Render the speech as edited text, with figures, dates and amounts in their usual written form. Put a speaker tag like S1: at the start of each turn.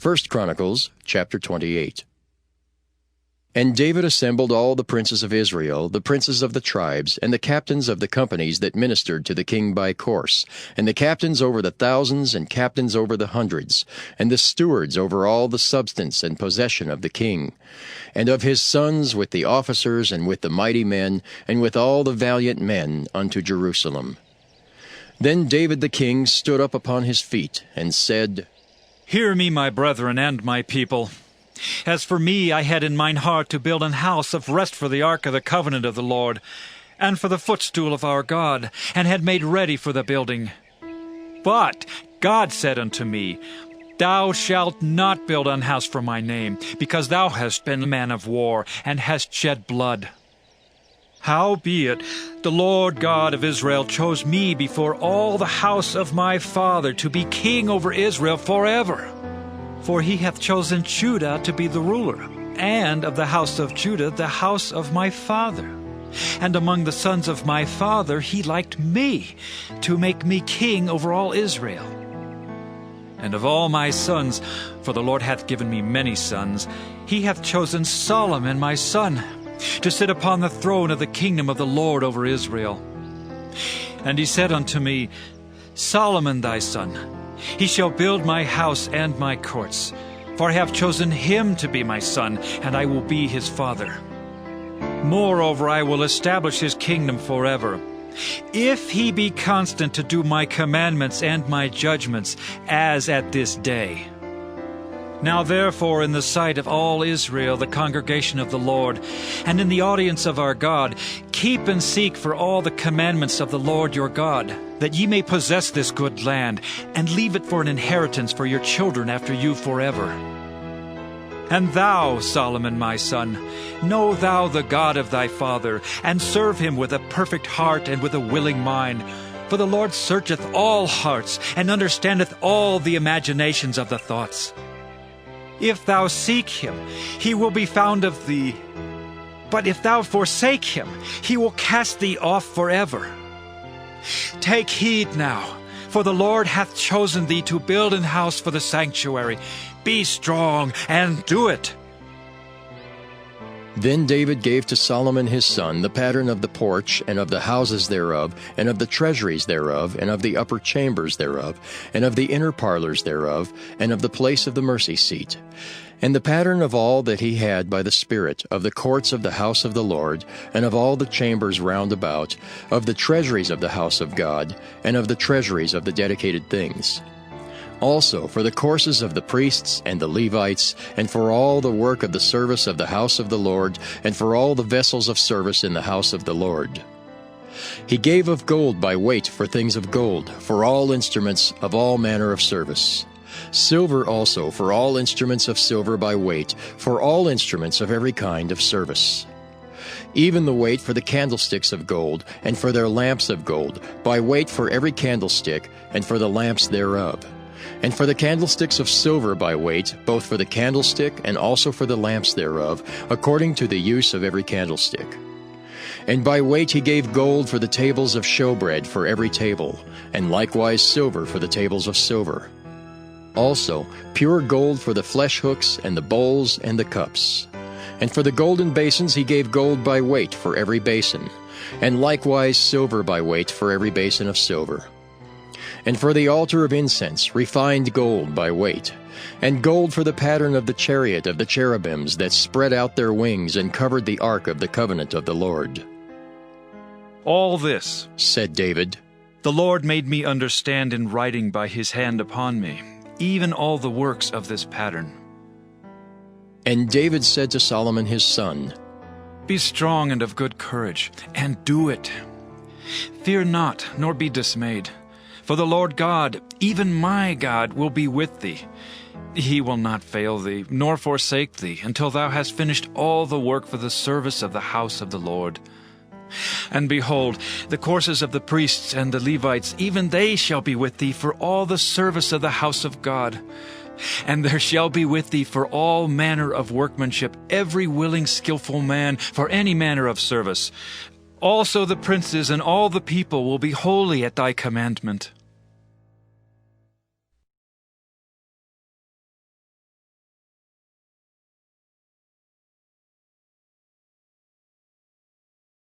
S1: 1 Chronicles chapter 28. And David assembled all the princes of Israel, the princes of the tribes, and the captains of the companies that ministered to the king by course, and the captains over the thousands, and captains over the hundreds, and the stewards over all the substance and possession of the king, and of his sons with the officers, and with the mighty men, and with all the valiant men unto Jerusalem. Then David the king stood up upon his feet, and said,
S2: Hear me, my brethren and my people. As for me, I had in mine heart to build an house of rest for the ark of the covenant of the Lord, and for the footstool of our God, and had made ready for the building. But God said unto me, Thou shalt not build an house for my name, because thou hast been a man of war, and hast shed blood. Howbeit, the Lord God of Israel chose me before all the house of my father to be king over Israel forever. For he hath chosen Judah to be the ruler, and of the house of Judah the house of my father. And among the sons of my father he liked me, to make me king over all Israel. And of all my sons, for the Lord hath given me many sons, he hath chosen Solomon my son, to sit upon the throne of the kingdom of the Lord over Israel. And he said unto me, Solomon thy son, he shall build my house and my courts, for I have chosen him to be my son, and I will be his father. Moreover, I will establish his kingdom forever, if he be constant to do my commandments and my judgments, as at this day. Now therefore, in the sight of all Israel, the congregation of the Lord, and in the audience of our God, keep and seek for all the commandments of the Lord your God, that ye may possess this good land, and leave it for an inheritance for your children after you forever. And thou, Solomon my son, know thou the God of thy father, and serve him with a perfect heart and with a willing mind. For the Lord searcheth all hearts, and understandeth all the imaginations of the thoughts. If thou seek him, he will be found of thee. But if thou forsake him, he will cast thee off forever. Take heed now, for the Lord hath chosen thee to build an house for the sanctuary. Be strong and do it.
S1: Then David gave to Solomon his son the pattern of the porch, and of the houses thereof, and of the treasuries thereof, and of the upper chambers thereof, and of the inner parlors thereof, and of the place of the mercy seat, and the pattern of all that he had by the Spirit, of the courts of the house of the Lord, and of all the chambers round about, of the treasuries of the house of God, and of the treasuries of the dedicated things. Also for the courses of the priests and the Levites, and for all the work of the service of the house of the Lord, and for all the vessels of service in the house of the Lord. He gave of gold by weight for things of gold, for all instruments of all manner of service. Silver also for all instruments of silver by weight, for all instruments of every kind of service. Even the weight for the candlesticks of gold, and for their lamps of gold, by weight for every candlestick, and for the lamps thereof. And for the candlesticks of silver by weight, both for the candlestick and also for the lamps thereof, according to the use of every candlestick. And by weight he gave gold for the tables of showbread for every table, and likewise silver for the tables of silver. Also pure gold for the flesh hooks, and the bowls, and the cups. And for the golden basins he gave gold by weight for every basin, and likewise silver by weight for every basin of silver. And for the altar of incense, refined gold by weight, and gold for the pattern of the chariot of the cherubims that spread out their wings and covered the ark of the covenant of the Lord.
S2: All this,
S1: said David,
S2: the Lord made me understand in writing by his hand upon me, even all the works of this pattern.
S1: And David said to Solomon his son,
S2: Be strong and of good courage, and do it. Fear not, nor be dismayed. For the Lord God, even my God, will be with thee. He will not fail thee, nor forsake thee, until thou hast finished all the work for the service of the house of the Lord. And behold, the courses of the priests and the Levites, even they shall be with thee for all the service of the house of God. And there shall be with thee for all manner of workmanship, every willing skillful man for any manner of service. Also the princes and all the people will be holy at thy commandment.